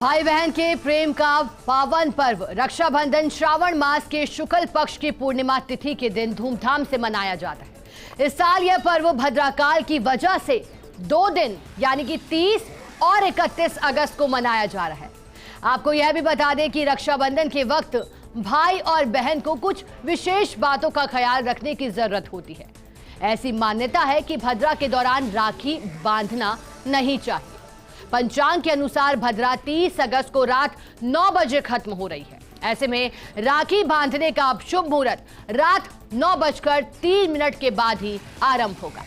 भाई बहन के प्रेम का पावन पर्व रक्षाबंधन श्रावण मास के शुक्ल पक्ष की पूर्णिमा तिथि के दिन धूमधाम से मनाया जाता है। इस साल यह पर्व भद्राकाल की वजह से 2 दिन यानी कि 30 और 31 अगस्त को मनाया जा रहा है। आपको यह भी बता दें कि रक्षाबंधन के वक्त भाई और बहन को कुछ विशेष बातों का ख्याल रखने की जरूरत होती है। ऐसी मान्यता है कि भद्रा के दौरान राखी बांधना नहीं चाहिए। पंचांग के अनुसार भद्रा 30 अगस्त को रात 9 बजे खत्म हो रही है। ऐसे में राखी बांधने का अब शुभ मुहूर्त रात 9:03 के बाद ही आरंभ होगा,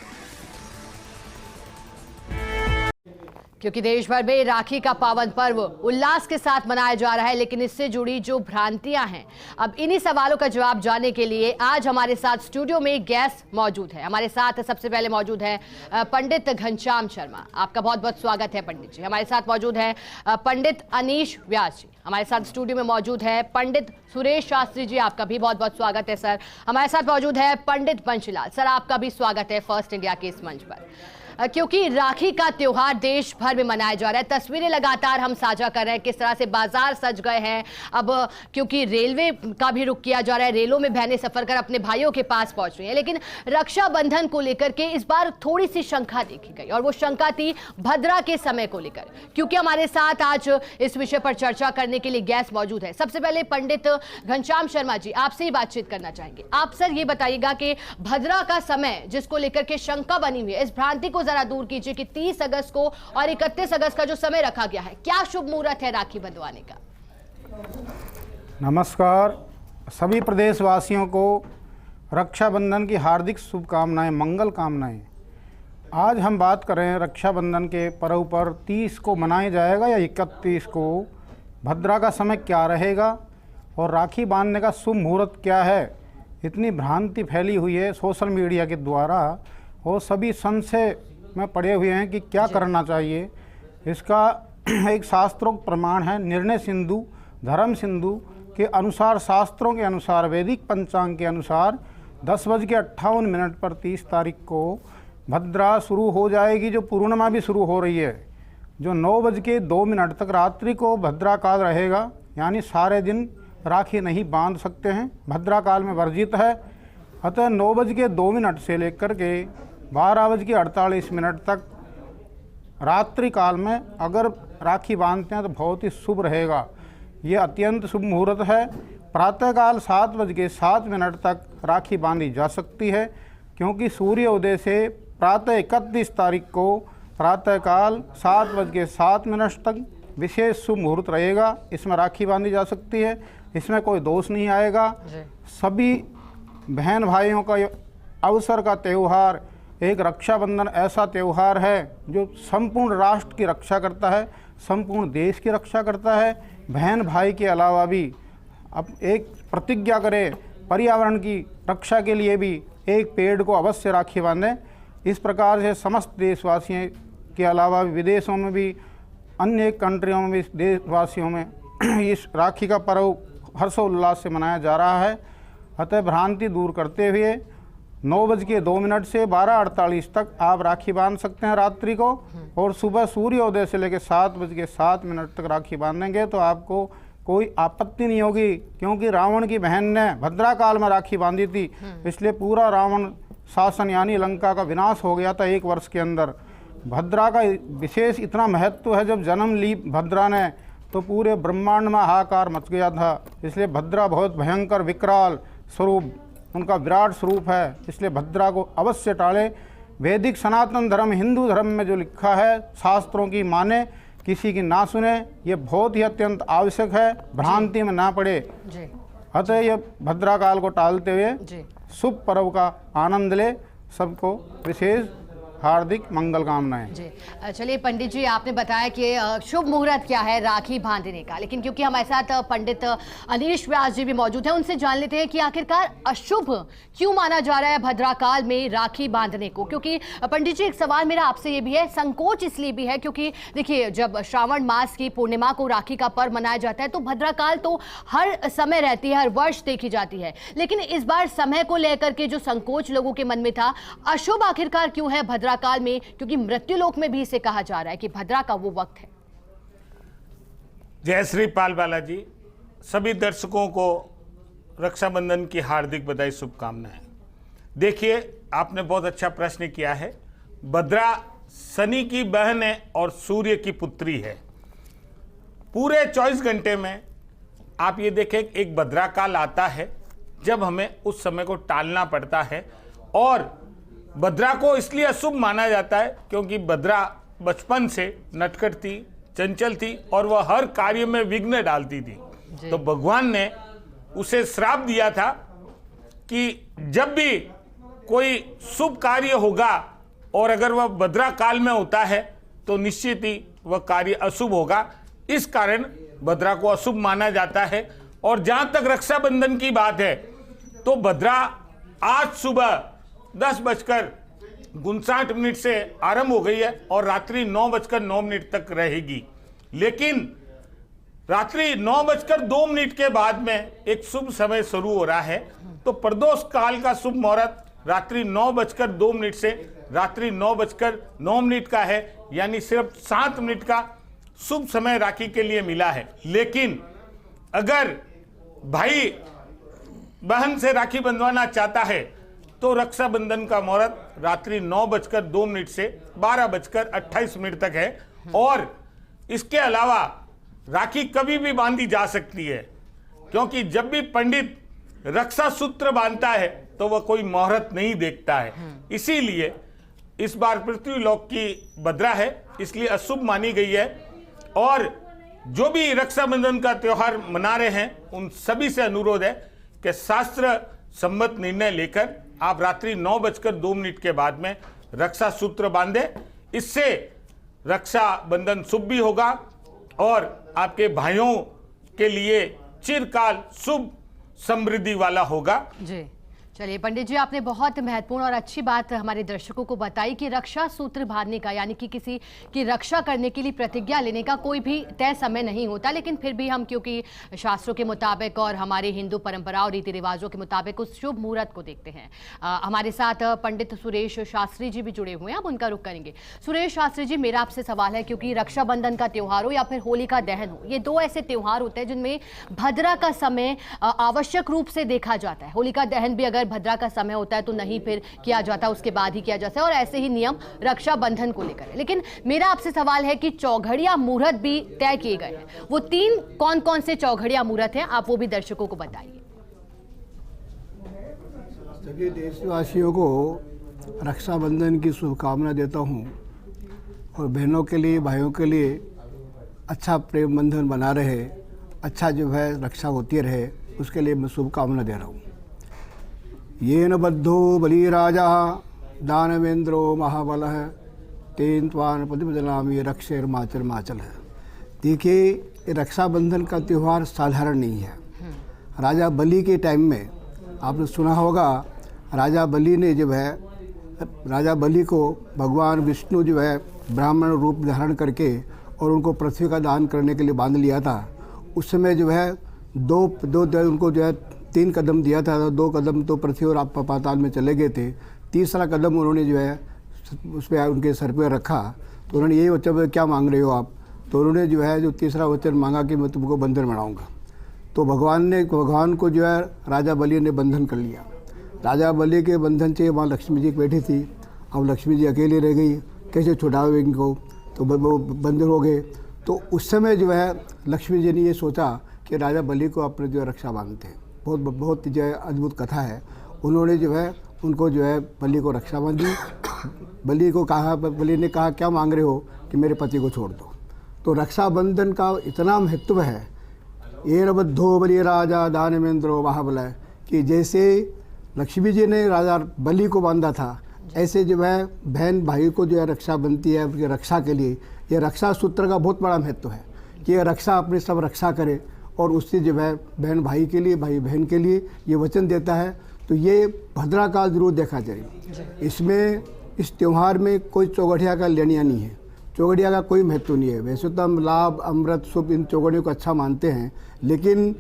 क्योंकि देश भर में राखी का पावन पर्व उल्लास के साथ मनाया जा रहा है। लेकिन इससे जुड़ी जो भ्रांतियां हैं, अब इन्हीं सवालों का जवाब जानने के लिए आज हमारे साथ स्टूडियो में गेस्ट मौजूद है। हमारे साथ सबसे पहले मौजूद है पंडित घनश्याम शर्मा। आपका बहुत बहुत स्वागत है पंडित जी। हमारे साथ मौजूद है पंडित अनीश व्यास जी। हमारे साथ स्टूडियो में मौजूद है पंडित सुरेश शास्त्री जी। आपका भी बहुत बहुत स्वागत है सर। हमारे साथ मौजूद है पंडित बंशीलाल सर। आपका भी स्वागत है फर्स्ट इंडिया के इस मंच पर। क्योंकि राखी का त्योहार देश भर में मनाया जा रहा है, तस्वीरें लगातार हम साझा कर रहे हैं किस तरह से बाजार सज गए हैं। अब क्योंकि रेलवे का भी रुख किया जा रहा है, रेलों में बहनें सफर कर अपने भाइयों के पास पहुंच रही हैं। लेकिन रक्षाबंधन को लेकर के इस बार थोड़ी सी शंका देखी गई, और वो शंका थी भद्रा के समय को लेकर। क्योंकि हमारे साथ आज इस विषय पर चर्चा करने के लिए गेस्ट मौजूद है। सबसे पहले पंडित घनश्याम शर्मा जी, आपसे ही बातचीत करना चाहेंगे। आप सर ये बताइएगा कि भद्रा का समय जिसको लेकर के शंका बनी हुई है, इस भ्रांति को जरा दूर कीजिए कि 30 अगस्त को और 31 अगस्त का जो समय रखा गया है, क्या शुभ मुहूर्त है राखी बंधवाने का? नमस्कार, सभी प्रदेशवासियों को रक्षाबंधन की हार्दिक शुभकामनाएं, मंगल कामनाएं। आज हम बात करें रक्षाबंधन के पर्व पर 30 को मनाया जाएगा या 31 को, भद्रा का समय क्या रहेगा और राखी बांधने का शुभ मुहूर्त क्या है। इतनी भ्रांति फैली हुई है सोशल मीडिया के द्वारा, और सभी संशय में पड़े हुए हैं कि क्या करना चाहिए। इसका एक शास्त्रों प्रमाण है। निर्णय सिंधु, धर्म सिंधु के अनुसार, शास्त्रों के अनुसार, वैदिक पंचांग के अनुसार 10:58 पर 30 तारीख को भद्रा शुरू हो जाएगी, जो पूर्णिमा भी शुरू हो रही है। जो 9:02 तक रात्रि को भद्रा काल रहेगा, यानी सारे दिन राखी नहीं बांध सकते हैं, भद्रा काल में वर्जित है। अतः 9:02 से लेकर के 12:48 तक रात्रि काल में अगर राखी बांधते हैं तो बहुत ही शुभ रहेगा। ये अत्यंत शुभ मुहूर्त है। प्रातःकाल 7:07 तक राखी बांधी जा सकती है, क्योंकि सूर्योदय से प्रातः 31 तारीख को प्रातःकाल 7:07 तक विशेष शुभ मुहूर्त रहेगा। इसमें राखी बांधी जा सकती है, इसमें कोई दोष नहीं आएगा। सभी बहन भाइयों का अवसर का त्यौहार, एक रक्षाबंधन ऐसा त्यौहार है जो संपूर्ण राष्ट्र की रक्षा करता है, संपूर्ण देश की रक्षा करता है। बहन भाई के अलावा भी अब एक प्रतिज्ञा करें, पर्यावरण की रक्षा के लिए भी एक पेड़ को अवश्य राखी बांधें। इस प्रकार से समस्त देशवासियों के अलावा विदेशों में भी, अन्य कंट्रियों में भी, देशवासियों में इस राखी का पर्व हर्षोल्लास से मनाया जा रहा है। अतः भ्रांति दूर करते हुए 9:02 से 12:48 तक आप राखी बांध सकते हैं रात्रि को, और सुबह सूर्योदय से लेकर 7:07 तक राखी बांधेंगे तो आपको कोई आपत्ति नहीं होगी। क्योंकि रावण की बहन ने भद्रा काल में राखी बांधी थी, इसलिए पूरा रावण शासन यानी लंका का विनाश हो गया था 1 वर्ष के अंदर। भद्रा का विशेष इतना महत्व है, जब जन्म ली भद्रा ने तो पूरे ब्रह्मांड में हाहाकार मच गया था। इसलिए भद्रा बहुत भयंकर विकराल स्वरूप, उनका विराट स्वरूप है, इसलिए भद्रा को अवश्य टाले। वैदिक सनातन धर्म, हिंदू धर्म में जो लिखा है, शास्त्रों की माने, किसी की ना सुने, ये बहुत ही अत्यंत आवश्यक है। भ्रांति में ना पड़े। अतः ये भद्रा काल को टालते हुए शुभ पर्व का आनंद ले। सबको विशेष हार्दिक मंगल कामनाएं। जी चलिए पंडित जी, आपने बताया कि शुभ मुहूर्त क्या है राखी बांधने का, लेकिन क्योंकि हमारे साथ पंडित अनीश व्यास जी भी मौजूद हैं, उनसे जान लेते हैं कि आखिरकार अशुभ क्यों माना जा रहा है भद्रा काल में राखी बांधने को। क्योंकि पंडित जी, एक सवाल मेरा आपसे ये भी है, संकोच इसलिए भी है क्योंकि देखिए, जब श्रावण मास की पूर्णिमा को राखी का पर्व मनाया जाता है तो भद्रा काल तो हर समय रहती है, हर वर्ष देखी जाती है। लेकिन इस बार समय को लेकर के जो संकोच लोगों के मन में था, अशुभ आखिरकार क्यों है भद्रा काल में? क्योंकि मृत्यु लोक में भी इसे कहा जा रहा है कि भद्रा का वो वक्त है। जय श्री पाल बालाजी। सभी दर्शकों को रक्षाबंधन की हार्दिक बधाई, शुभकामनाएं। देखिए, आपने बहुत अच्छा प्रश्न किया है। भद्रा शनि की बहन है और सूर्य की पुत्री है। पूरे 24 घंटे में आप ये देखें, एक भद्रा काल आता है जब हमें उस समय को टालना पड़ता है। और भद्रा को इसलिए अशुभ माना जाता है क्योंकि भद्रा बचपन से नटखट थी, चंचल थी और वह हर कार्य में विघ्न डालती थी। तो भगवान ने उसे श्राप दिया था कि जब भी कोई शुभ कार्य होगा और अगर वह भद्रा काल में होता है तो निश्चित ही वह कार्य अशुभ होगा। इस कारण भद्रा को अशुभ माना जाता है। और जहां तक रक्षाबंधन की बात है तो भद्रा आज सुबह 10:59 से आरंभ हो गई है और रात्रि 9:09 तक रहेगी। लेकिन रात्रि 9:02 के बाद में एक शुभ समय शुरू हो रहा है। तो प्रदोष काल का शुभ मुहूर्त रात्रि 9:02 से रात्रि 9:09 का है, यानी सिर्फ 7 मिनट का शुभ समय राखी के लिए मिला है। लेकिन अगर भाई बहन से राखी बंधवाना चाहता है तो रक्षाबंधन का मुहूर्त रात्रि 9:02 से 12:28 तक है। और इसके अलावा राखी कभी भी बांधी जा सकती है, क्योंकि जब भी पंडित रक्षा सूत्र बांधता है तो वह कोई मुहूर्त नहीं देखता है। इसीलिए इस बार पृथ्वीलोक की भद्रा है, इसलिए अशुभ मानी गई है। और जो भी रक्षाबंधन का त्योहार मना रहे हैं उन सभी से अनुरोध है कि शास्त्र सम्मत निर्णय लेकर आप रात्रि 9:02 के बाद में रक्षा सूत्र बांधें। इससे रक्षाबंधन शुभ भी होगा और आपके भाइयों के लिए चिरकाल शुभ समृद्धि वाला होगा। जी चलिए पंडित जी, आपने बहुत महत्वपूर्ण और अच्छी बात हमारे दर्शकों को बताई कि रक्षा सूत्र बांधने का, यानी कि किसी की रक्षा करने के लिए प्रतिज्ञा लेने का कोई भी तय समय नहीं होता। लेकिन फिर भी हम, क्योंकि शास्त्रों के मुताबिक और हमारे हिंदू परंपरा और रीति रिवाजों के मुताबिक उस शुभ मुहूर्त को देखते हैं। हमारे साथ पंडित सुरेश शास्त्री जी भी जुड़े हुए हैं, अब उनका रुख करेंगे। सुरेश शास्त्री जी, मेरा आपसे सवाल है, क्योंकि रक्षाबंधन का त्यौहार हो या फिर होलिका दहन हो, ये दो ऐसे त्यौहार होते हैं जिनमें भद्रा का समय आवश्यक रूप से देखा जाता है। होलिका दहन भी अगर भद्रा का समय होता है तो नहीं फिर किया जाता, उसके बाद ही किया जाता है। और ऐसे ही नियम रक्षाबंधन को लेकर है। लेकिन मेरा आपसे सवाल है कि चौघड़िया मुहूर्त भी तय किए गए हैं, वो 3 कौन कौन से चौघड़िया मुहूर्त हैं, आप वो भी दर्शकों को बताइए। सभी देशवासियों को रक्षाबंधन की शुभकामना देता हूं और बहनों के लिए, भाइयों के लिए अच्छा प्रेम बंधन बना रहे, अच्छा जो है रक्षा होती रहे, उसके लिए मैं शुभकामना दे रहा हूँ। येन बद्धो बलिराजा दानवेंद्रो महाबलः तेन त्वान प्रतिपदनामि रक्षेर्माचल माचल है। देखिए, ये रक्षाबंधन का त्यौहार साधारण नहीं है। राजा बलि के टाइम में आपने सुना होगा, राजा बलि ने जो है, राजा बलि को भगवान विष्णु जो है ब्राह्मण रूप धारण करके और उनको पृथ्वी का दान करने के लिए बांध लिया था। उस समय जो है दो उनको जो है 3 कदम दिया था, 2 कदम तो पृथ्वी और आप पाताल में चले गए थे। तीसरा कदम उन्होंने जो है उस पर उनके सर पे रखा। तो उन्होंने यही वचन, क्या मांग रहे हो आप? तो उन्होंने जो है जो तीसरा वचन मांगा कि मैं तुमको बंधन बनाऊंगा। तो भगवान को जो है राजा बलि ने बंधन कर लिया। राजा बलि के बंधन से वहाँ लक्ष्मी जी बैठी थी। अब लक्ष्मी जी अकेली रह गई, कैसे छुड़ाओ इनको? तो वो बंधन हो गए। तो उस समय जो है लक्ष्मी जी ने ये सोचा कि राजा बलि को अपने जो है रक्षा बांधते हैं। बहुत जो है अद्भुत कथा है। उन्होंने जो है उनको जो है बलि को रक्षा बांधी। बलि ने कहा क्या मांग रहे हो? कि मेरे पति को छोड़ दो। तो रक्षाबंधन का इतना महत्व है। ये बद्धो बलि राजा दानवेंद्रो महाबलः, कि जैसे लक्ष्मी जी ने राजा बलि को बांधा था, ऐसे जो है बहन भाई को जो है रक्षा बनती है उनकी रक्षा के लिए। ये रक्षा सूत्र का बहुत बड़ा महत्व है कि ये रक्षा अपने सब रक्षा करे और उससे जो है बहन भाई के लिए, भाई बहन के लिए ये वचन देता है। तो ये भद्रा काल जरूर देखा जाए। इसमें इस त्यौहार में कोई चौगड़िया का लेनिया नहीं है, चौगड़िया का कोई महत्व नहीं है। वैसे तो हम लाभ, अमृत, शुभ इन चौगड़ियों को अच्छा मानते हैं, लेकिन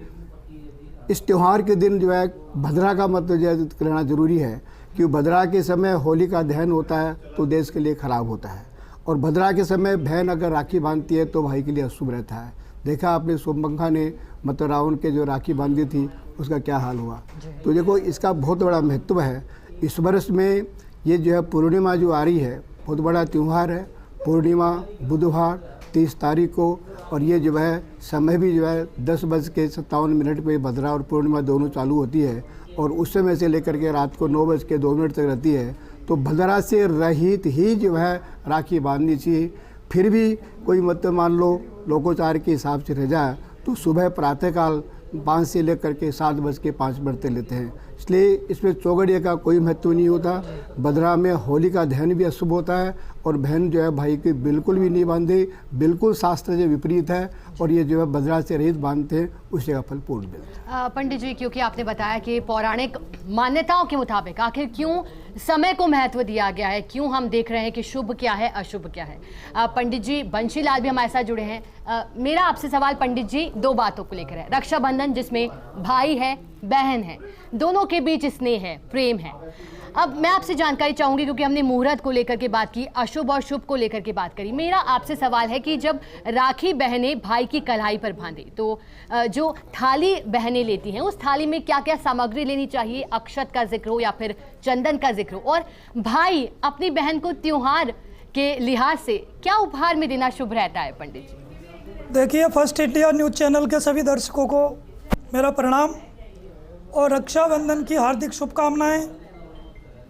इस त्यौहार के दिन जो है भद्रा का मतलब जो है रहना जरूरी है। क्योंकि भद्रा के समय होली का दहन होता है तो देश के लिए खराब होता है, और भद्रा के समय बहन अगर राखी बांधती है तो भाई के लिए अशुभ रहता है। देखा आपने सोमबंगा ने मतलब रावण के जो राखी बांधी थी उसका क्या हाल हुआ। तो देखो इसका बहुत बड़ा महत्व है। इस वर्ष में ये जो है पूर्णिमा जो आ रही है बहुत बड़ा त्यौहार है। पूर्णिमा बुधवार 30 तारीख को, और ये जो है समय भी जो है 10:57 पे भद्रा और पूर्णिमा दोनों चालू होती है और उस समय से लेकर के रात को 9:02 तक रहती है। तो भद्रा से रहित ही जो है राखी बांधनी चाहिए। फिर भी कोई मतलब मान लो लोकोचार के हिसाब से रह जाए तो सुबह प्रातःकाल 5 से लेकर के 7:05 लेते हैं। इसलिए इसमें चौगड़िया का कोई महत्व नहीं होता। भद्रा में होली का दहन भी अशुभ होता है और बहन जो है भाई की बिल्कुल भी नहीं बांधे, बिल्कुल शास्त्र से विपरीत है। और ये जो है भद्रा से रहित बांधते हैं उससे का फल पूर्ण मिलता है। पंडित जी, क्योंकि आपने बताया कि पौराणिक मान्यताओं के मुताबिक आखिर क्यों समय को महत्व दिया गया है, क्यों हम देख रहे हैं कि शुभ क्या है अशुभ क्या है। पंडित जी बंशीलाल भी हमारे साथ जुड़े हैं। मेरा आपसे सवाल पंडित जी 2 बातों को लेकर है। रक्षाबंधन जिसमें भाई है बहन है, दोनों के बीच स्नेह है, प्रेम है। अब मैं आपसे जानकारी चाहूंगी क्योंकि हमने मुहूर्त को लेकर के बात की, अशुभ और शुभ को लेकर के बात करी। मेरा आपसे सवाल है कि जब राखी बहनें भाई की कलाई पर बांधे तो जो थाली बहनें लेती हैं उस थाली में क्या क्या सामग्री लेनी चाहिए, अक्षत का जिक्र हो या फिर चंदन का जिक्र हो, और भाई अपनी बहन को त्योहार के लिहाज से क्या उपहार में देना शुभ रहता है पंडित जी? देखिए, फर्स्ट इंडिया न्यूज़ चैनल के सभी दर्शकों को मेरा प्रणाम और रक्षाबंधन की हार्दिक शुभकामनाएं।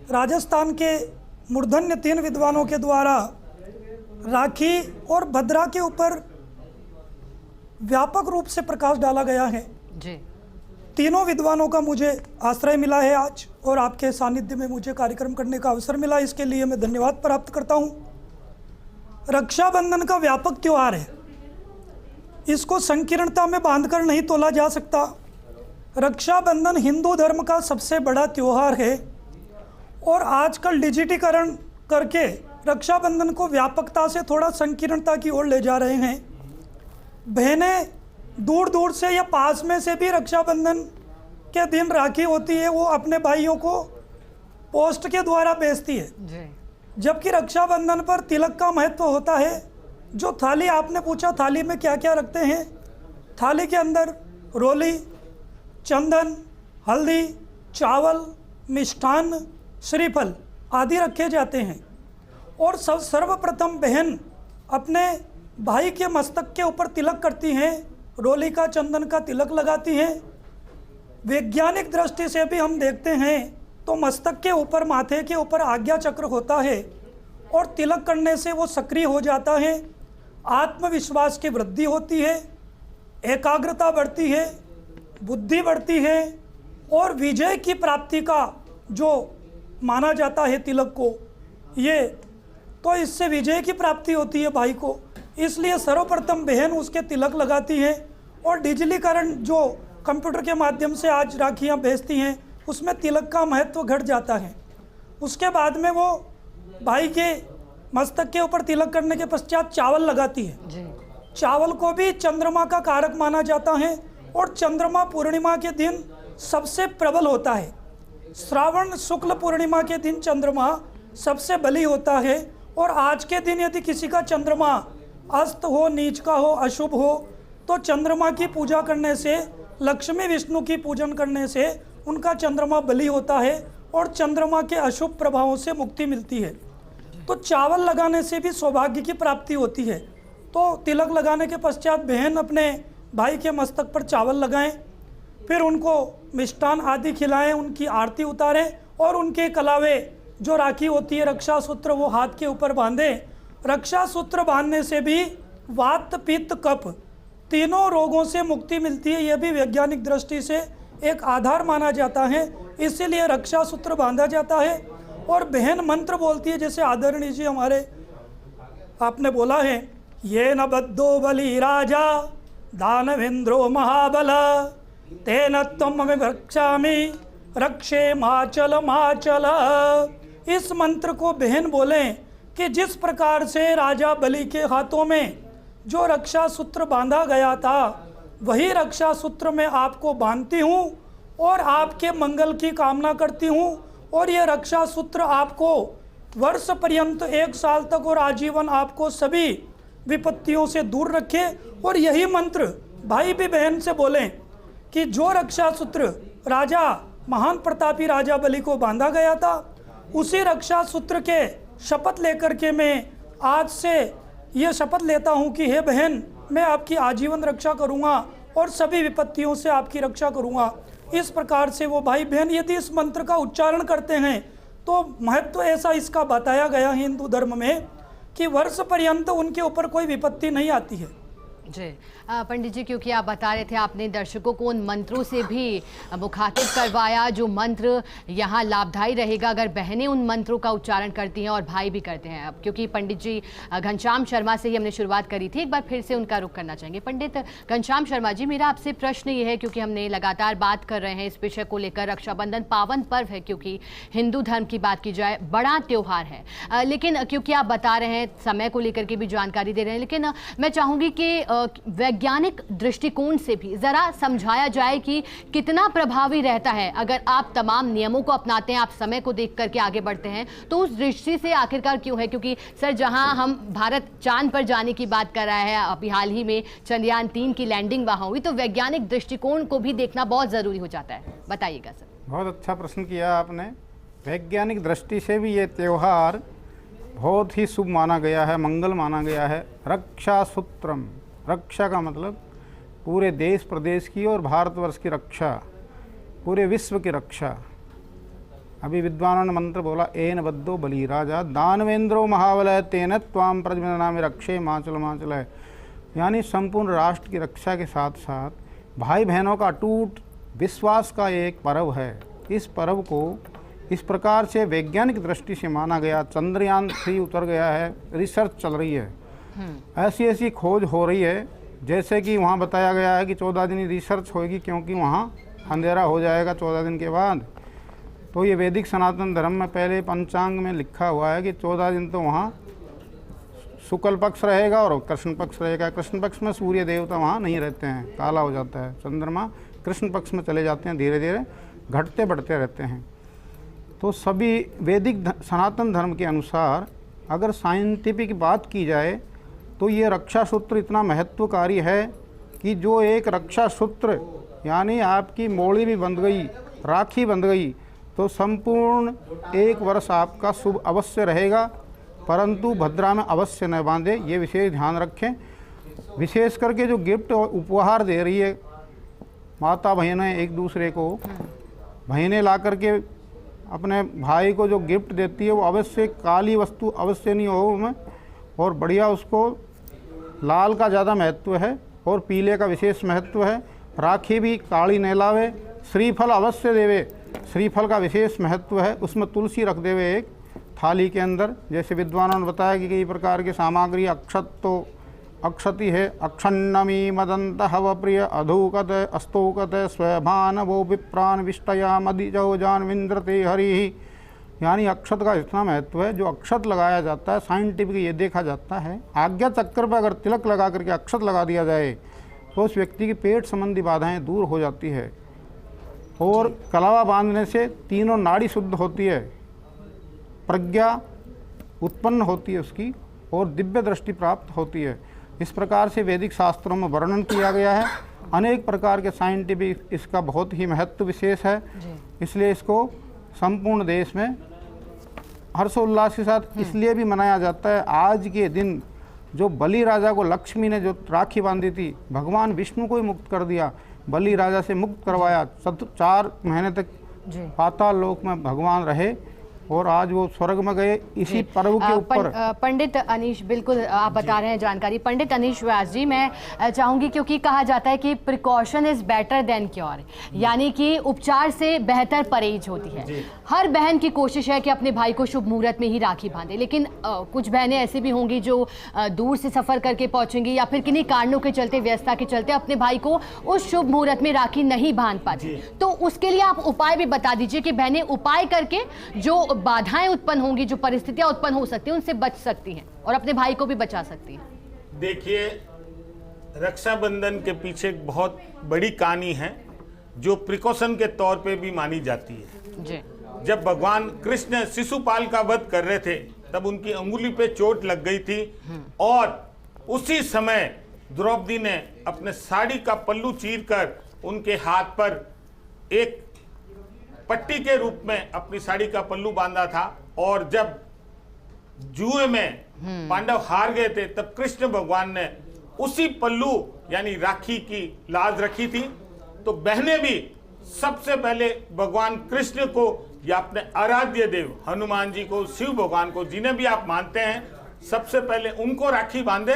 राजस्थान के मूर्धन्य 3 विद्वानों के द्वारा राखी और भद्रा के ऊपर व्यापक रूप से प्रकाश डाला गया है जी। तीनों विद्वानों का मुझे आश्रय मिला है आज, और आपके सानिध्य में मुझे कार्यक्रम करने का अवसर मिला, इसके लिए मैं धन्यवाद प्राप्त करता हूं। रक्षाबंधन का व्यापक त्यौहार है, इसको संकीर्णता में बांधकर नहीं तोला जा सकता। रक्षाबंधन हिंदू धर्म का सबसे बड़ा त्यौहार है और आजकल डिजिटीकरण करके रक्षाबंधन को व्यापकता से थोड़ा संकीर्णता की ओर ले जा रहे हैं। बहनें दूर दूर से या पास में से भी रक्षाबंधन के दिन राखी होती है, वो अपने भाइयों को पोस्ट के द्वारा भेजती है जी। जबकि रक्षाबंधन पर तिलक का महत्व होता है। जो थाली आपने पूछा, थाली में क्या क्या रखते हैं, थाली के अंदर रोली, चंदन, हल्दी, चावल, मिष्ठान्न, श्रीफल आदि रखे जाते हैं। और सर्वप्रथम बहन अपने भाई के मस्तक के ऊपर तिलक करती हैं, रोली का चंदन का तिलक लगाती हैं। वैज्ञानिक दृष्टि से भी हम देखते हैं तो मस्तक के ऊपर, माथे के ऊपर आज्ञा चक्र होता है और तिलक करने से वो सक्रिय हो जाता है। आत्मविश्वास की वृद्धि होती है, एकाग्रता बढ़ती है, बुद्धि बढ़ती है और विजय की प्राप्ति का जो माना जाता है तिलक को, ये तो इससे विजय की प्राप्ति होती है भाई को। इसलिए सर्वप्रथम बहन उसके तिलक लगाती है और डिजिटलीकरण जो कंप्यूटर के माध्यम से आज राखियाँ भेजती हैं उसमें तिलक का महत्व घट जाता है। उसके बाद में वो भाई के मस्तक के ऊपर तिलक करने के पश्चात चावल लगाती है जी। चावल को भी चंद्रमा का कारक माना जाता है और चंद्रमा पूर्णिमा के दिन सबसे प्रबल होता है। श्रावण शुक्ल पूर्णिमा के दिन चंद्रमा सबसे बली होता है और आज के दिन यदि किसी का चंद्रमा अस्त हो, नीच का हो, अशुभ हो तो चंद्रमा की पूजा करने से, लक्ष्मी विष्णु की पूजन करने से उनका चंद्रमा बली होता है और चंद्रमा के अशुभ प्रभावों से मुक्ति मिलती है। तो चावल लगाने से भी सौभाग्य की प्राप्ति होती है। तो तिलक लगाने के पश्चात बहन अपने भाई के मस्तक पर चावल लगाएं, फिर उनको मिष्ठान आदि खिलाएं, उनकी आरती उतारें और उनके कलावे जो राखी होती है, रक्षा सूत्र, वो हाथ के ऊपर बांधें। रक्षा सूत्र बांधने से भी वात, पित्त, कफ तीनों रोगों से मुक्ति मिलती है। यह भी वैज्ञानिक दृष्टि से एक आधार माना जाता है, इसीलिए रक्षा सूत्र बांधा जाता है। और बहन मंत्र बोलती है, जैसे आदरणीय जी हमारे आपने बोला है, ये न बद्धो बलि राजा दानवेंद्रो महाबल तेन त्वं रक्षामि रक्षे माचल माचल। इस मंत्र को बहन बोलें कि जिस प्रकार से राजा बलि के हाथों में जो रक्षा सूत्र बांधा गया था वही रक्षा सूत्र मैं आपको बांधती हूँ और आपके मंगल की कामना करती हूँ और ये रक्षा सूत्र आपको वर्ष पर्यंत 1 साल तक और आजीवन आपको सभी विपत्तियों से दूर रखे और यही मंत्र भाई भी बहन से बोलें कि जो रक्षा सूत्र राजा महान प्रतापी राजा बलि को बांधा गया था, उसी रक्षा सूत्र के शपथ लेकर के मैं आज से ये शपथ लेता हूँ कि हे बहन, मैं आपकी आजीवन रक्षा करूँगा और सभी विपत्तियों से आपकी रक्षा करूँगा। इस प्रकार से वो भाई बहन यदि इस मंत्र का उच्चारण करते हैं तो महत्व ऐसा इसका बताया गया है हिंदू धर्म में कि वर्ष पर्यंत उनके ऊपर कोई विपत्ति नहीं आती है। जी पंडित जी, क्योंकि आप बता रहे थे आपने दर्शकों को उन मंत्रों से भी मुखातिब करवाया जो मंत्र यहाँ लाभदायी रहेगा अगर बहनें उन मंत्रों का उच्चारण करती हैं और भाई भी करते हैं। अब क्योंकि पंडित जी घनश्याम शर्मा से ही हमने शुरुआत करी थी, एक बार फिर से उनका रुख करना चाहेंगे। पंडित घनश्याम शर्मा जी, मेरा आपसे प्रश्न ये है, क्योंकि हमने लगातार बात कर रहे हैं इस विषय को लेकर, रक्षाबंधन पावन पर्व है, क्योंकि हिंदू धर्म की बात की जाए बड़ा त्यौहार है, लेकिन क्योंकि आप बता रहे हैं समय को लेकर के भी जानकारी दे रहे हैं, लेकिन मैं चाहूँगी कि वैज्ञानिक दृष्टिकोण से भी जरा समझाया जाए कि कितना प्रभावी रहता है अगर आप तमाम नियमों को अपनाते हैं, आप समय को देख करके आगे बढ़ते हैं, तो उस दृष्टि से आखिरकार क्यों है? क्योंकि सर, जहां हम भारत चांद पर जाने की बात कर रहा है, अभी हाल ही में चंद्रयान 3 की लैंडिंग वहां हुई, तो वैज्ञानिक दृष्टिकोण को भी देखना बहुत जरूरी हो जाता है। बताइएगा सर। बहुत अच्छा प्रश्न किया आपने। वैज्ञानिक दृष्टि से भी ये त्यौहार बहुत ही शुभ माना गया है, मंगल माना गया है। रक्षा सूत्रम, रक्षा का मतलब पूरे देश प्रदेश की और भारतवर्ष की रक्षा, पूरे विश्व की रक्षा। अभी विद्वानों ने मंत्र बोला, एन बद्धो बलि राजा दानवेंद्रो महाबलय तेन त्वाम प्रजनना में रक्षे माचल माचल है। यानी संपूर्ण राष्ट्र की रक्षा के साथ साथ भाई बहनों का अटूट विश्वास का एक पर्व है। इस पर्व को इस प्रकार से वैज्ञानिक दृष्टि से माना गया। चंद्रयान 3 उतर गया है, रिसर्च चल रही है, ऐसी ऐसी खोज हो रही है, जैसे कि वहाँ बताया गया है कि 14 दिन रिसर्च होगी, क्योंकि वहाँ अंधेरा हो जाएगा 14 दिन के बाद। तो ये वैदिक सनातन धर्म में पहले पंचांग में लिखा हुआ है कि 14 दिन तो वहाँ शुक्ल पक्ष रहेगा और कृष्ण पक्ष रहेगा। कृष्ण पक्ष में सूर्य देवता वहाँ नहीं रहते हैं, काला हो जाता है, चंद्रमा कृष्ण पक्ष में चले जाते हैं, धीरे धीरे घटते बढ़ते रहते हैं। तो सभी वैदिक सनातन धर्म के अनुसार अगर साइंटिफिक बात की जाए तो ये रक्षा सूत्र इतना महत्वकारी है कि जो एक रक्षा सूत्र यानी आपकी मोड़ी भी बंध गई, राखी बंध गई, तो संपूर्ण एक वर्ष आपका शुभ अवश्य रहेगा, परंतु भद्रा में अवश्य न बांधे, ये विशेष ध्यान रखें। विशेष करके जो गिफ्ट और उपहार दे रही है माता बहनें एक दूसरे को, बहनें ला करके अपने भाई को जो गिफ्ट देती है वो अवश्य काली वस्तु अवश्य नहीं हो उनमें, और बढ़िया उसको लाल का ज़्यादा महत्व है और पीले का विशेष महत्व है। राखी भी काली न लावे, श्रीफल अवश्य देवे, श्रीफल का विशेष महत्व है। उसमें तुलसी रख देवे एक थाली के अंदर। जैसे विद्वानों ने बताया कि कई प्रकार की सामग्री अक्षत तो अक्षति है, अक्षन्नमी मदंत हव प्रिय अधूकत अस्तोकत स्वभान वो विप्राण विष्टया मदिजो जान विंद्रते हरि। यानी अक्षत का इतना महत्व है। जो अक्षत लगाया जाता है, साइंटिफिक ये देखा जाता है, आज्ञा चक्र पर अगर तिलक लगा करके अक्षत लगा दिया जाए तो उस व्यक्ति की पेट संबंधी बाधाएं दूर हो जाती है, और कलावा बांधने से तीनों नाड़ी शुद्ध होती है, प्रज्ञा उत्पन्न होती है उसकी, और दिव्य दृष्टि प्राप्त होती है। इस प्रकार से वैदिक शास्त्रों में वर्णन किया गया है। अनेक प्रकार के साइंटिफिक इसका बहुत ही महत्व विशेष है, इसलिए इसको संपूर्ण देश में हर्षोल्लास के साथ इसलिए भी मनाया जाता है। आज के दिन जो बलि राजा को लक्ष्मी ने जो राखी बांधी थी, भगवान विष्णु को ही मुक्त कर दिया, बलि राजा से मुक्त करवाया। 4 महीने तक पाताल लोक में भगवान रहे और आज वो स्वर्ग में गए इसी पर्व के ऊपर। पंडित अनीश, बिल्कुल आप बता रहे हैं जानकारी। पंडित अनीश व्यास जी, मैं चाहूँगी, क्योंकि कहा जाता है कि precaution is better than cure, यानी कि उपचार से बेहतर परहेज होती है। हर बहन की कोशिश है कि अपने भाई को शुभ मुहूर्त में ही राखी बांधे, लेकिन कुछ बहनें ऐसी भी होंगी जो दूर से सफ़र करके पहुँचेंगी या फिर किन्हीं कारणों के चलते, व्यस्तता के चलते अपने भाई को उस शुभ मुहूर्त में राखी नहीं बांध पाती। तो उसके लिए आप उपाय भी बता दीजिए कि बहनें उपाय करके जो बाधाएं उत्पन्न होंगी, जो परिस्थितियां उत्पन्न हो सकती हैं, उनसे बच सकती हैं और अपने भाई को भी बचा सकती हैं। देखिए, रक्षाबंधन के पीछे एक बहुत बड़ी कहानी है जो प्रिकॉशन के तौर पे भी मानी जाती है। जी। जब भगवान कृष्ण शिशुपाल का वध कर रहे थे तब उनकी अंगुली पे चोट लग गई थी, और उसी समय द्रौपदी ने अपने साड़ी का पल्लू चीरकर उनके हाथ पर एक पट्टी के रूप में अपनी साड़ी का पल्लू बांधा था, और जब जुए में पांडव हार गए थे तब कृष्ण भगवान ने उसी पल्लू यानी राखी की लाज रखी थी। तो बहनें भी सबसे पहले भगवान कृष्ण को या अपने आराध्य देव हनुमान जी को, शिव भगवान को, जिन्हें भी आप मानते हैं, सबसे पहले उनको राखी बांधे।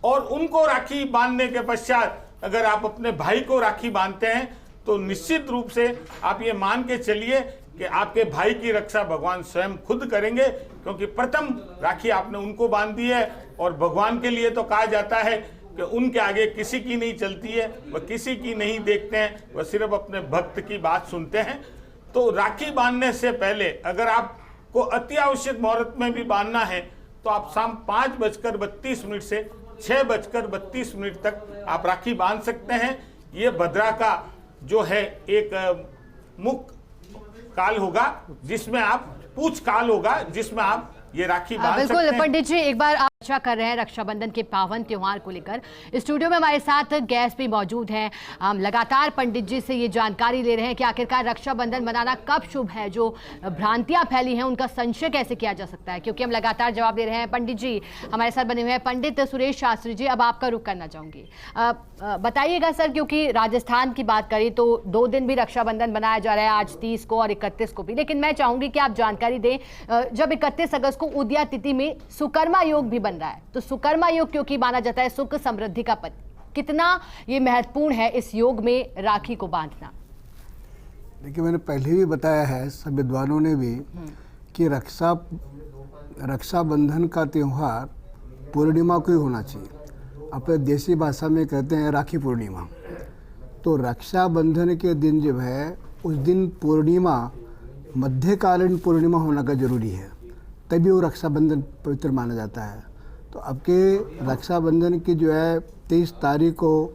और उनको राखी बांधने के पश्चात अगर आप अपने भाई को राखी बांधते हैं तो निश्चित रूप से आप ये मान के चलिए कि आपके भाई की रक्षा भगवान स्वयं खुद करेंगे, क्योंकि प्रथम राखी आपने उनको बांध दी है। और भगवान के लिए तो कहा जाता है कि उनके आगे किसी की नहीं चलती है, वह किसी की नहीं देखते हैं, वह सिर्फ अपने भक्त की बात सुनते हैं। तो राखी बांधने से पहले अगर आपको अति आवश्यक मुहूर्त में भी बांधना है तो आप शाम 5:32 से 6:32 तक आप राखी बांध सकते हैं। ये भद्रा का जो है एक मुख काल होगा, जिसमें आप पूछ काल होगा, जिसमें आप ये राखी बांध सकते हैं। बिल्कुल पंडित जी, एक बार आप चर्चा कर रहे हैं रक्षाबंधन के पावन त्योहार को लेकर। स्टूडियो में हमारे साथ गेस्ट भी मौजूद हैं। हम लगातार पंडित जी से ये जानकारी ले रहे हैं कि आखिरकार रक्षाबंधन मनाना कब शुभ है, जो भ्रांतियां फैली हैं उनका संशय कैसे किया जा सकता है, क्योंकि हम लगातार जवाब दे रहे हैं। पंडित जी हमारे साथ बने हुए हैं पंडित सुरेश शास्त्री जी। अब आपका रुख करना चाहूंगी, बताइएगा सर, क्योंकि राजस्थान की बात करें तो 2 दिन भी रक्षाबंधन मनाया जा रहा है, आज 30 को और 31 को भी। लेकिन मैं चाहूंगी कि आप जानकारी दें, जब 31 अगस्त को उदया तिथि में सुकर्मा योग भी बन रहा है, तो सुकर्मा योग क्योंकि माना जाता है सुख समृद्धि का पद, कितना ये महत्वपूर्ण है इस योग में राखी को बांधना? देखिए, मैंने पहले भी बताया है, सब विद्वानों ने भी, कि रक्षाबंधन का त्यौहार पूर्णिमा को ही होना चाहिए। अपने देसी भाषा में कहते हैं राखी पूर्णिमा। तो रक्षाबंधन के दिन जो है, उस दिन पूर्णिमा, मध्यकालीन पूर्णिमा होना का जरूरी है, तभी वो रक्षाबंधन पवित्र माना जाता है। तो आपके रक्षाबंधन की जो है 23 तारीख को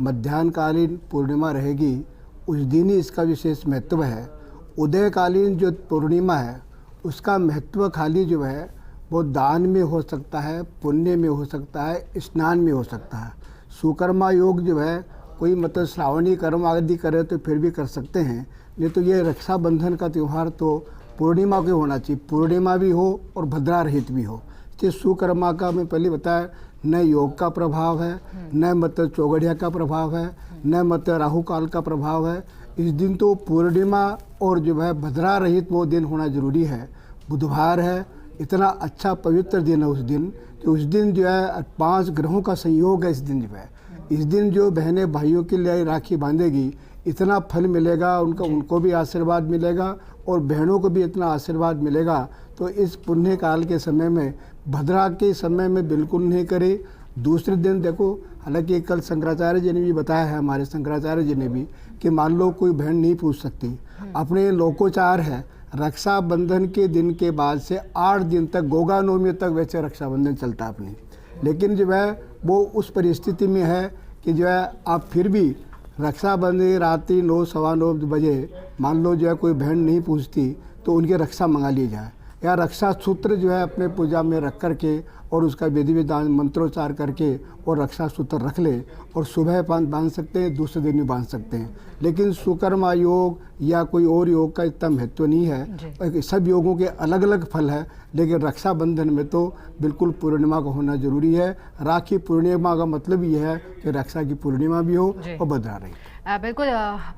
मध्याह्नकालीन पूर्णिमा रहेगी, उस दिन ही इसका विशेष महत्व है। उदयकालीन जो पूर्णिमा है उसका महत्व खाली जो है वो दान में हो सकता है, पुण्य में हो सकता है, स्नान में हो सकता है। सुकर्मा योग जो है कोई मतलब श्रावणी कर्म आदि करे तो फिर भी कर सकते हैं, नहीं तो ये रक्षाबंधन का त्यौहार तो पूर्णिमा को होना चाहिए। पूर्णिमा भी हो और भद्रा रहित भी हो। कि सुकर्मा का मैं पहले बताया, न योग का प्रभाव है, न मतलब चौगड़िया का प्रभाव है, न मतलब राहु काल का प्रभाव है। इस दिन तो पूर्णिमा और जो है भद्रा रहित वो दिन होना जरूरी है। बुधवार है, इतना अच्छा पवित्र दिन है उस दिन, कि उस दिन जो है 5 ग्रहों का संयोग है। इस दिन जो है, इस दिन जो बहनें भाइयों के लिए राखी बांधेगी, इतना फल मिलेगा, उनको भी आशीर्वाद मिलेगा और बहनों को भी इतना आशीर्वाद मिलेगा। तो इस पुण्य काल के समय में, भद्रा के समय में बिल्कुल नहीं करे। दूसरे दिन देखो, हालांकि कल शंकराचार्य जी ने भी बताया है, हमारे शंकराचार्य जी ने भी, कि मान लो कोई बहन नहीं पूछ सकती, अपने लोकोचार है, रक्षाबंधन के दिन के बाद से 8 दिन तक, गोगा नवमी तक वैसे रक्षाबंधन चलता है अपनी। लेकिन जो है वो उस परिस्थिति में है कि जो है आप फिर भी रक्षाबंधन रात्रि 9, सवा 9 बजे मान लो जो है कोई बहन नहीं पूछती तो उनकी रक्षा मंगा ली जाए, या रक्षा सूत्र जो है अपने पूजा में रख करके और उसका विधि विधान मंत्रोच्चार करके और रक्षा सूत्र रख ले, और सुबह बांध सकते हैं, दूसरे दिन भी बांध सकते हैं। लेकिन सुकर्मा योग या कोई और योग का इतना महत्व नहीं है। सब योगों के अलग अलग फल है, लेकिन रक्षाबंधन में तो बिल्कुल पूर्णिमा का होना जरूरी है। राखी पूर्णिमा का मतलब ये है कि रक्षा की पूर्णिमा भी हो और भद्रा रही। बिल्कुल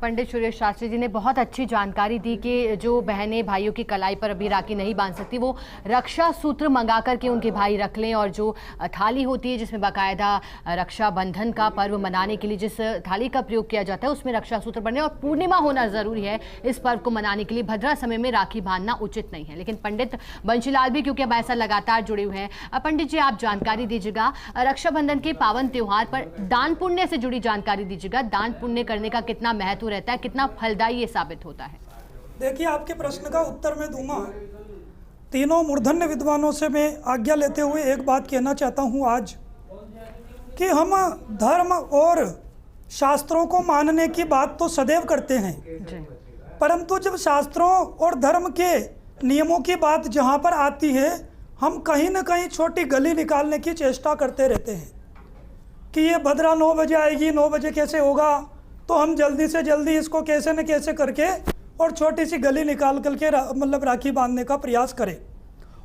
पंडित सुरेश शास्त्री जी ने बहुत अच्छी जानकारी दी कि जो बहनें भाइयों की कलाई पर अभी राखी नहीं बांध सकती, वो रक्षा सूत्र मंगा करके उनके भाई रख लें, और जो थाली होती है जिसमें बाकायदा रक्षाबंधन का पर्व मनाने के लिए जिस थाली का प्रयोग किया जाता है उसमें रक्षा सूत्र बने, और पूर्णिमा होना ज़रूरी है इस पर्व को मनाने के लिए। भद्रा समय में राखी बांधना उचित नहीं है। लेकिन पंडित बंशीलाल भी, क्योंकि अब ऐसा लगातार जुड़े हुए हैं, पंडित जी आप जानकारी दीजिएगा, रक्षाबंधन के पावन त्यौहार पर दान पुण्य से जुड़ी जानकारी दीजिएगा। दान पुण्य करने का कितना महत्व रहता है, कितना फलदायी ये साबित होता है? देखिए, आपके प्रश्न का उत्तर मैं दूंगा। तीनों मूर्धन्य विद्वानों से मैं आज्ञा लेते हुए एक बात कहना चाहता हूं आज, कि हम धर्म और शास्त्रों को मानने की बात तो सदैव करते हैं, परंतु जब शास्त्रों और धर्म के नियमों की बात जहां पर आती है, हम कहीं न कहीं छोटी गली निकालने की चेष्टा करते रहते हैं। कि ये भद्रा 9 बजे आएगी, 9 बजे कैसे होगा, तो हम जल्दी से जल्दी इसको कैसे न कैसे करके और छोटी सी गली निकाल करके मतलब राखी बांधने का प्रयास करें।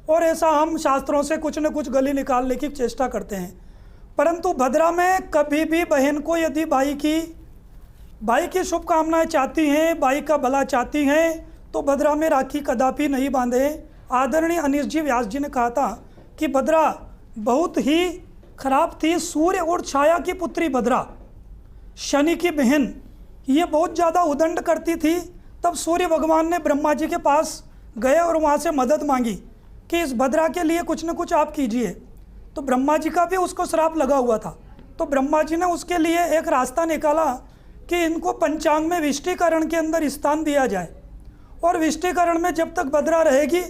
और ऐसा हम शास्त्रों से कुछ न कुछ गली निकालने की चेष्टा करते हैं। परंतु भद्रा में कभी भी बहन को यदि भाई की शुभकामनाएं चाहती हैं, भाई का भला चाहती हैं, तो भद्रा में राखी कदापि नहीं बांधे। आदरणीय अनीश जी व्यास जी ने कहा था कि भद्रा बहुत ही खराब थी। सूर्य और छाया की पुत्री भद्रा, शनि की बहन, ये बहुत ज़्यादा उदंड करती थी। तब सूर्य भगवान ने ब्रह्मा जी के पास गए और वहाँ से मदद मांगी कि इस भद्रा के लिए कुछ न कुछ आप कीजिए। तो ब्रह्मा जी का भी उसको श्राप लगा हुआ था। तो ब्रह्मा जी ने उसके लिए एक रास्ता निकाला कि इनको पंचांग में विष्टिकरण के अंदर स्थान दिया जाए, और विष्टिकरण में जब तक भद्रा रहेगी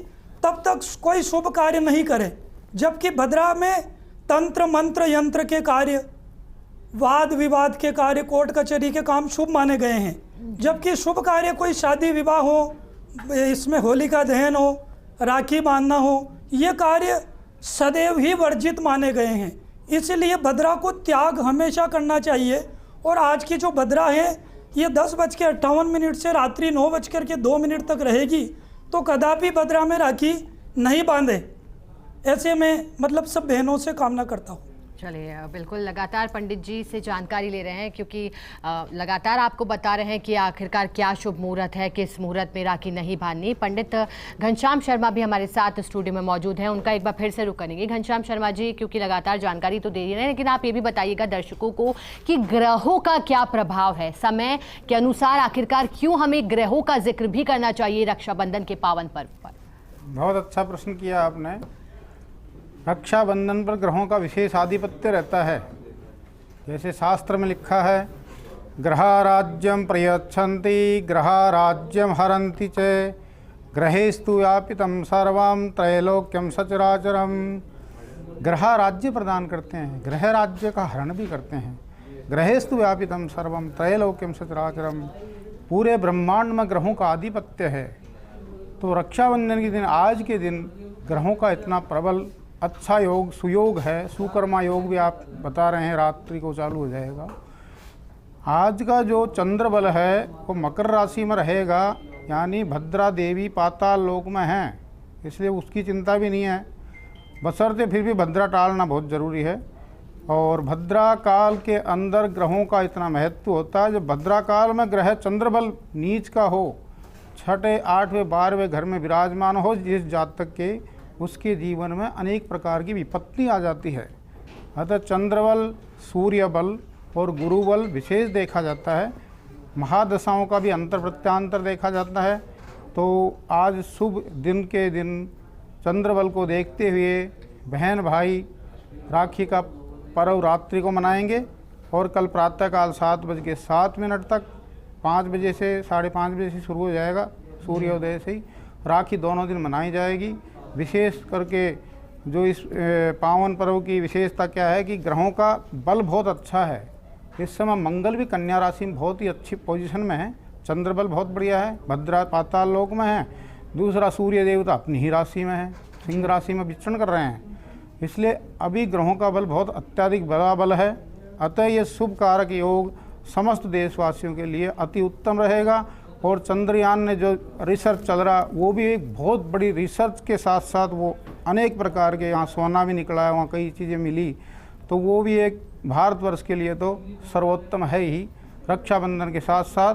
तब तक कोई शुभ कार्य नहीं करे। जबकि भद्रा में तंत्र मंत्र यंत्र के कार्य, वाद विवाद के कार्य, कोर्ट कचहरी के काम शुभ माने गए हैं। जबकि शुभ कार्य कोई शादी विवाह हो, इसमें होलिका दहन हो, राखी बांधना हो, ये कार्य सदैव ही वर्जित माने गए हैं। इसलिए भद्रा को त्याग हमेशा करना चाहिए। और आज की जो भद्रा है ये 10:58 से रात्रि 9:02 तक रहेगी, तो कदापि भद्रा में राखी नहीं बांधे। ऐसे में मतलब सब बहनों से कामना करता हूँ। चलिए, बिल्कुल लगातार पंडित जी से जानकारी ले रहे हैं, क्योंकि लगातार आपको बता रहे हैं कि आखिरकार क्या शुभ मुहूर्त है, किस मुहूर्त में राखी नहीं बांधनी। पंडित घनश्याम शर्मा भी हमारे साथ स्टूडियो में मौजूद हैं, उनका एक बार फिर से रुख करेंगे। घनश्याम शर्मा जी, क्योंकि लगातार जानकारी तो दे रहे हैं, लेकिन आप ये भी बताइएगा दर्शकों को कि ग्रहों का क्या प्रभाव है, समय के अनुसार आखिरकार क्यों हमें ग्रहों का जिक्र भी करना चाहिए रक्षाबंधन के पावन पर्व पर। बहुत अच्छा प्रश्न किया आपने। रक्षाबंधन पर ग्रहों का विशेष आधिपत्य रहता है। जैसे शास्त्र में लिखा है, ग्रहा राज्यम प्रयच्छन्ति ग्रहा राज्यम हरन्ति च ग्रहेस्तु व्यापितम सर्वम त्रैलोक्यम सचराचरम। ग्रह राज्य प्रदान करते हैं, ग्रह राज्य का हरण भी करते हैं। ग्रहेस्तु व्यापितम सर्वम त्रैलोक्यम सचराचरम, पूरे ब्रह्मांड में ग्रहों का आधिपत्य है। तो रक्षाबंधन के दिन, आज के दिन ग्रहों का इतना प्रबल अच्छा योग, सुयोग है। सुकर्मा योग भी आप बता रहे हैं, रात्रि को चालू हो जाएगा। आज का जो चंद्र बल है वो मकर राशि में रहेगा, यानी भद्रा देवी पाताल लोक में हैं, इसलिए उसकी चिंता भी नहीं है। बशर्ते फिर भी भद्रा टालना बहुत ज़रूरी है। और भद्रा काल के अंदर ग्रहों का इतना महत्व होता है। जब भद्रा काल में ग्रह चंद्रबल नीच का हो, 6ठे 8वें 12वें घर में विराजमान हो जिस जातक के, उसके जीवन में अनेक प्रकार की विपत्ति आ जाती है। अतः चंद्रबल, सूर्य बल और गुरु बल विशेष देखा जाता है। महादशाओं का भी अंतर प्रत्यांतर देखा जाता है। तो आज शुभ दिन के दिन चंद्रबल को देखते हुए बहन भाई राखी का पर्व रात्रि को मनाएंगे। और कल प्रातःकाल 7:07 तक 5 बजे से 5:30 बजे से शुरू हो जाएगा, सूर्योदय से ही राखी दोनों दिन मनाई जाएगी। विशेष करके जो इस पावन पर्व की विशेषता क्या है कि ग्रहों का बल बहुत अच्छा है। इस समय मंगल भी कन्या राशि में बहुत ही अच्छी पोजीशन में है, चंद्रबल बहुत बढ़िया है, भद्रा पाताल लोक में है। दूसरा सूर्य देवता अपनी ही राशि में है, सिंह राशि में विचरण कर रहे हैं, इसलिए अभी ग्रहों का बल बहुत अत्यधिक बड़ा बल है। अतः ये शुभ कारक योग समस्त देशवासियों के लिए अति उत्तम रहेगा। और चंद्रयान ने जो रिसर्च चल रहा वो भी एक बहुत बड़ी रिसर्च के साथ साथ वो अनेक प्रकार के, यहाँ सोना भी निकला है, वहाँ कई चीज़ें मिली, तो वो भी एक भारतवर्ष के लिए तो सर्वोत्तम है ही। रक्षाबंधन के साथ साथ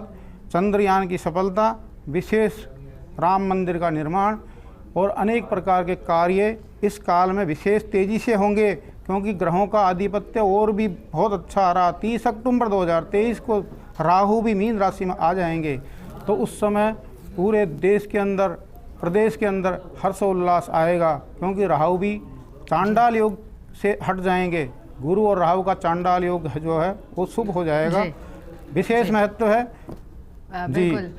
चंद्रयान की सफलता, विशेष राम मंदिर का निर्माण और अनेक प्रकार के कार्य इस काल में विशेष तेज़ी से होंगे, क्योंकि ग्रहों का आधिपत्य और भी बहुत अच्छा आ रहा। 30 अक्टूबर 2023 को राहु भी मीन राशि में आ जाएंगे, तो उस समय पूरे देश के अंदर, प्रदेश के अंदर हर्षोल्लास आएगा, क्योंकि राहु भी चांडाल योग से हट जाएंगे। गुरु और राहु का चांडाल योग जो है वो शुभ हो जाएगा, विशेष महत्व है। बिल्कुल।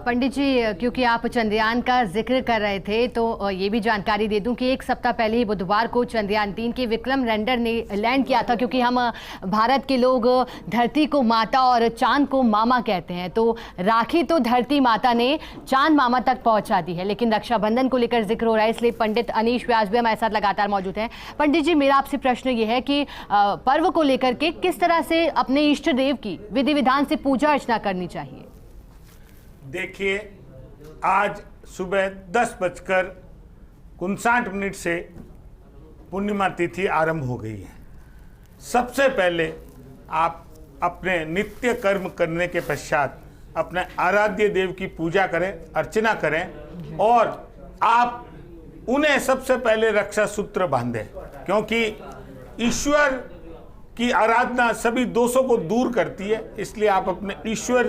पंडित जी, क्योंकि आप चंद्रयान का जिक्र कर रहे थे तो ये भी जानकारी दे दूं कि एक सप्ताह पहले ही बुधवार को चंद्रयान 3 के विक्रम लैंडर ने लैंड किया था। क्योंकि हम भारत के लोग धरती को माता और चांद को मामा कहते हैं, तो राखी तो धरती माता ने चांद मामा तक पहुंचा दी है, लेकिन रक्षाबंधन को लेकर जिक्र हो रहा है, इसलिए पंडित अनीश व्यास भी हमारे साथ लगातार मौजूद हैं। पंडित जी, मेरा आपसे प्रश्न ये है कि पर्व को लेकर के किस तरह से अपने इष्ट देव की विधि विधान से पूजा अर्चना करनी चाहिए? देखिए, आज सुबह 10:59 से पूर्णिमा तिथि आरंभ हो गई है। सबसे पहले आप अपने नित्य कर्म करने के पश्चात अपने आराध्य देव की पूजा करें, अर्चना करें और आप उन्हें सबसे पहले रक्षा सूत्र बांधें, क्योंकि ईश्वर की आराधना सभी दोषों को दूर करती है। इसलिए आप अपने ईश्वर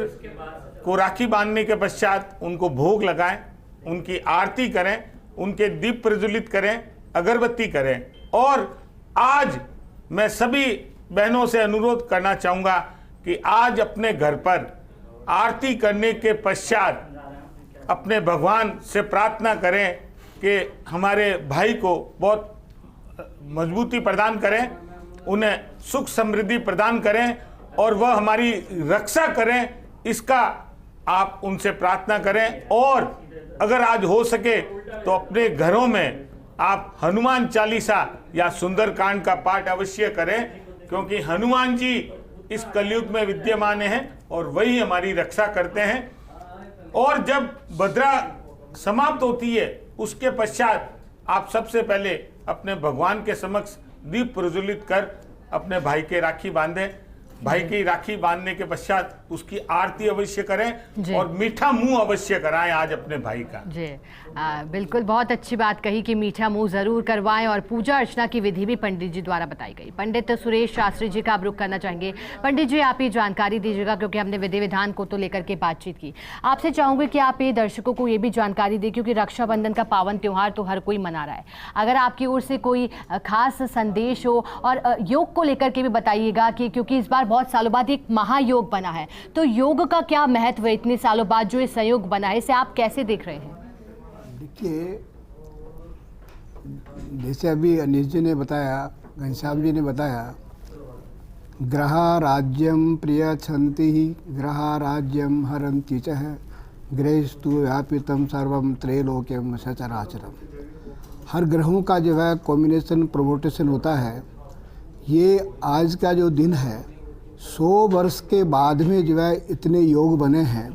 को राखी बांधने के पश्चात उनको भोग लगाएं, उनकी आरती करें, उनके दीप प्रज्वलित करें, अगरबत्ती करें। और आज मैं सभी बहनों से अनुरोध करना चाहूँगा कि आज अपने घर पर आरती करने के पश्चात अपने भगवान से प्रार्थना करें कि हमारे भाई को बहुत मजबूती प्रदान करें, उन्हें सुख समृद्धि प्रदान करें और वह हमारी रक्षा करें, इसका आप उनसे प्रार्थना करें। और अगर आज हो सके तो अपने घरों में आप हनुमान चालीसा या सुंदरकांड का पाठ अवश्य करें, क्योंकि हनुमान जी इस कलयुग में विद्यमान हैं और वही हमारी रक्षा करते हैं। और जब भद्रा समाप्त होती है उसके पश्चात आप सबसे पहले अपने भगवान के समक्ष दीप प्रज्वलित कर अपने भाई के राखी बांधें। भाई की राखी बांधने के पश्चात उसकी आरती अवश्य करें और मीठा मुंह अवश्य कराएं आज अपने भाई का। जी बिल्कुल, बहुत अच्छी बात कही कि मीठा मुंह जरूर करवाएं और पूजा अर्चना की विधि भी पंडित जी द्वारा बताई गई। पंडित सुरेश शास्त्री जी का आप रुख करना चाहेंगे। पंडित जी, आप ये जानकारी दीजिएगा, क्योंकि हमने विधि विधान को तो लेकर के बातचीत की, आपसे चाहूंगी कि आप ये दर्शकों को ये भी जानकारी दें, क्योंकि रक्षाबंधन का पावन त्यौहार तो हर कोई मना रहा है। अगर आपकी ओर से कोई खास संदेश हो और योग को लेकर के भी बताइएगा कि क्योंकि इस बार बहुत सालों बाद एक महायोग बना है, तो योग का क्या महत्व है इतने सालों बाद जो ये संयोग बना है, इसे आप कैसे देख रहे हैं? देखिए, जैसे अभी अनिश जी ने बताया, घनश्याम जी ने बताया, ग्रह राज्यम प्रियच्छन्ति ग्रह राज्यम हरन्ति च ग्रहस्तु व्यापितम सर्वम त्रैलोक्यम सचराचरम। हर ग्रहों का जो है कॉम्बिनेशन प्रोमोटेशन होता है। ये आज का जो दिन है, 100 वर्ष के बाद में जो है इतने योग बने हैं।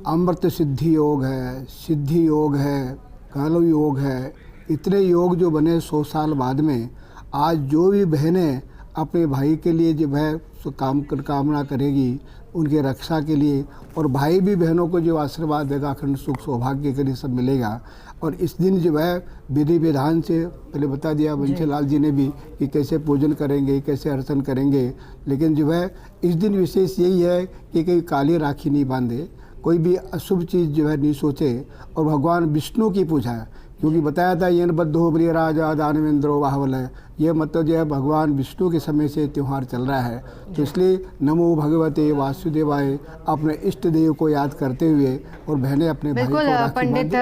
अमृत सिद्धि योग है, सिद्धि योग है, कालो योग है, इतने योग जो बने 100 साल बाद में। आज जो भी बहनें अपने भाई के लिए जो है कामना करेगी उनके रक्षा के लिए, और भाई भी बहनों को जो आशीर्वाद देगा, अखंड सुख सौभाग्य के लिए सब मिलेगा। और इस दिन जो है विधि विधान से पहले बता दिया बंशीलाल जी ने भी कि कैसे पूजन करेंगे, कैसे अर्चन करेंगे। लेकिन जो है इस दिन विशेष यही है कि कहीं काली राखी नहीं बांधे, कोई भी अशुभ चीज़ जो है नहीं सोचे, और भगवान विष्णु की पूजा है। क्योंकि बताया था येन बद्धो बलि राजा दानवेंद्रो बाहुबल है, ये मतलब जो है भगवान विष्णु के समय से त्यौहार चल रहा है। तो इसलिए नमो भगवते वासुदेवाय अपने इष्ट देव को याद करते हुए और बहनें अपने भाई को राखी पंडित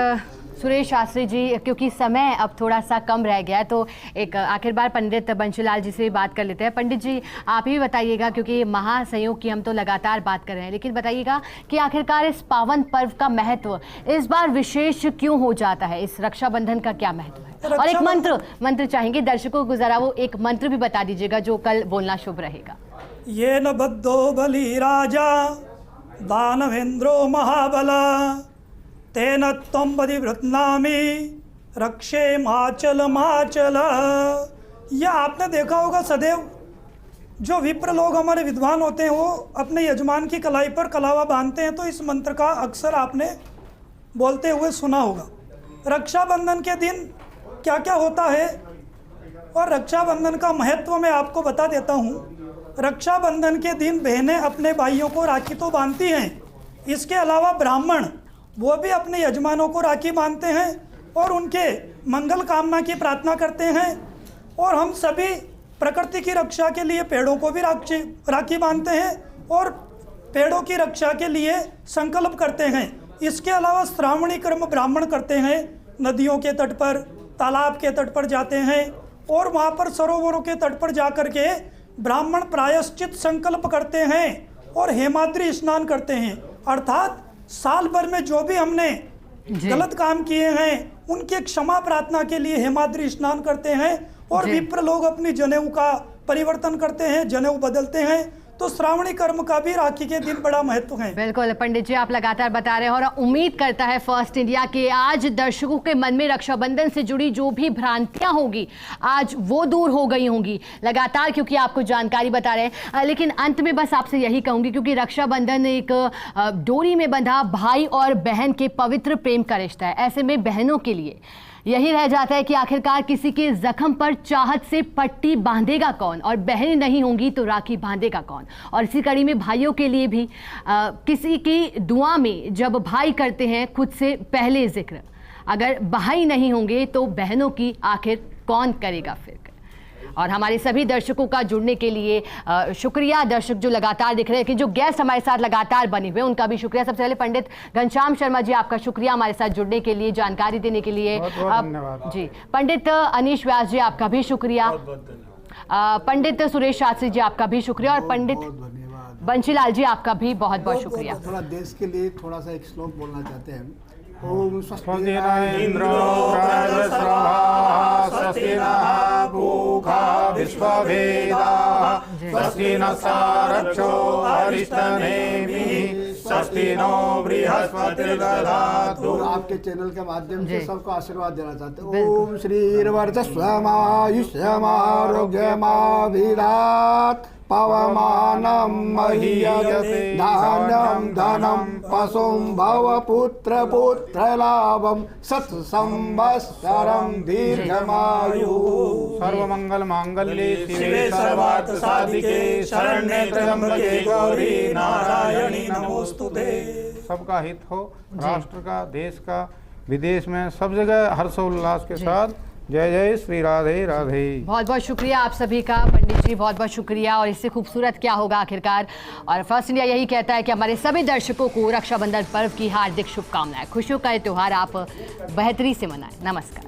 सुरेश शास्त्री जी, क्योंकि समय अब थोड़ा सा कम रह गया है, तो एक आखिर बार पंडित बंशीलाल जी से बात कर लेते हैं। पंडित जी, आप ही बताइएगा, क्योंकि महासंयोग की हम तो लगातार बात कर रहे हैं, लेकिन बताइएगा कि आखिरकार इस पावन पर्व का महत्व इस बार विशेष क्यों हो जाता है? इस रक्षाबंधन का क्या महत्व है? और एक मंत्र चाहेंगे दर्शकों को, जरा वो एक मंत्र भी बता दीजिएगा जो कल बोलना शुभ रहेगा। ये न बद्धो बलि राजा दानवेंद्रो महाबला तेन त्वं परिवृत्नामि रक्षे माचल माचल। यह आपने देखा होगा, सदैव जो विप्र लोग हमारे विद्वान होते हैं वो अपने यजमान की कलाई पर कलावा बांधते हैं, तो इस मंत्र का अक्सर आपने बोलते हुए सुना होगा। रक्षाबंधन के दिन क्या क्या होता है और रक्षाबंधन का महत्व मैं आपको बता देता हूँ। रक्षाबंधन के दिन बहनें अपने भाइयों को राखी तो बांधती हैं, इसके अलावा ब्राह्मण वो भी अपने यजमानों को राखी बांधते हैं और उनके मंगल कामना की प्रार्थना करते हैं। और हम सभी प्रकृति की रक्षा के लिए पेड़ों को भी राखी बांधते हैं और पेड़ों की रक्षा के लिए संकल्प करते हैं। इसके अलावा श्रावणी कर्म ब्राह्मण करते हैं, नदियों के तट पर, तालाब के तट पर जाते हैं और वहाँ पर सरोवरों के तट पर जाकर के ब्राह्मण प्रायश्चित संकल्प करते हैं और हेमाद्री स्नान करते हैं। अर्थात साल भर में जो भी हमने गलत काम किए हैं उनकी क्षमा प्रार्थना के लिए हेमाद्री स्नान करते हैं और विप्र लोग अपनी जनेऊ का परिवर्तन करते हैं, जनेऊ बदलते हैं। तो श्रावणी कर्म का भी राखी के दिन बड़ा महत्व है। बिल्कुल पंडित जी, आप लगातार बता रहे हैं और उम्मीद करता है फर्स्ट इंडिया के आज दर्शकों के मन में रक्षाबंधन से जुड़ी जो भी भ्रांतियां होंगी आज वो दूर हो गई होंगी लगातार, क्योंकि आपको जानकारी बता रहे हैं। लेकिन अंत में बस आपसे यही कहूंगी, क्योंकि रक्षाबंधन एक डोरी में बंधा भाई और बहन के पवित्र प्रेम का रिश्ता है। ऐसे में बहनों के लिए यही रह जाता है कि आखिरकार किसी के जख्म पर चाहत से पट्टी बांधेगा कौन, और बहनें नहीं होंगी तो राखी बांधेगा कौन। और इसी कड़ी में भाइयों के लिए भी किसी की दुआ में जब भाई करते हैं खुद से पहले जिक्र, अगर भाई नहीं होंगे तो बहनों की आखिर कौन करेगा फिक्र। और हमारे सभी दर्शकों का जुड़ने के लिए शुक्रिया। दर्शक जो लगातार दिख रहे हैं कि जो गेस्ट हमारे साथ लगातार बने हुए उनका भी शुक्रिया। सबसे पहले पंडित घनश्याम शर्मा जी, आपका शुक्रिया हमारे साथ जुड़ने के लिए, जानकारी देने के लिए। धन्यवाद जी, पंडित अनीश व्यास जी, आपका भी शुक्रिया। पंडित सुरेश शास्त्री जी, आपका भी शुक्रिया। और पंडित बंशीलाल जी, आपका भी बहुत बहुत शुक्रिया। थोड़ा देश के लिए थोड़ा सा एक श्लोक बोलना चाहते हैं। ओम स्वस्ति न इंद्रो वृद्धश्रवा स्वस्ति नः पूषा विश्ववेदाः स्वस्ति नः सारक्षो अरिष्टनेमिः स्वस्ति नो बृहस्पतिर्दधातु। आपके चैनल के माध्यम से सबको आशीर्वाद देना चाहते हैं। ओम श्रीर्वर्चस्वमायुष्यमारोग्यमाभिरात् पवमानं महीयते धान्यं धनं पशुं भवपुत्र पुत्रलाभं सत्संवत्सरं दीर्घमायुः। सर्वमंगल मांगल्ये शिवे सर्वार्थ साधिके शरण्ये त्र्यंबके गौरी नारायणी नमोस्तुते। सबका हित हो, राष्ट्र का, देश का, विदेश में, सब जगह हर्षोल्लास के साथ जय जय श्री राधे राधे। बहुत बहुत शुक्रिया आप सभी का पंडित जी, बहुत बहुत शुक्रिया। और इससे खूबसूरत क्या होगा आखिरकार। और फर्स्ट इंडिया यही कहता है कि हमारे सभी दर्शकों को रक्षाबंधन पर्व की हार्दिक शुभकामनाएं। खुशियों का ये त्यौहार आप बेहतरी से मनाएं। नमस्कार।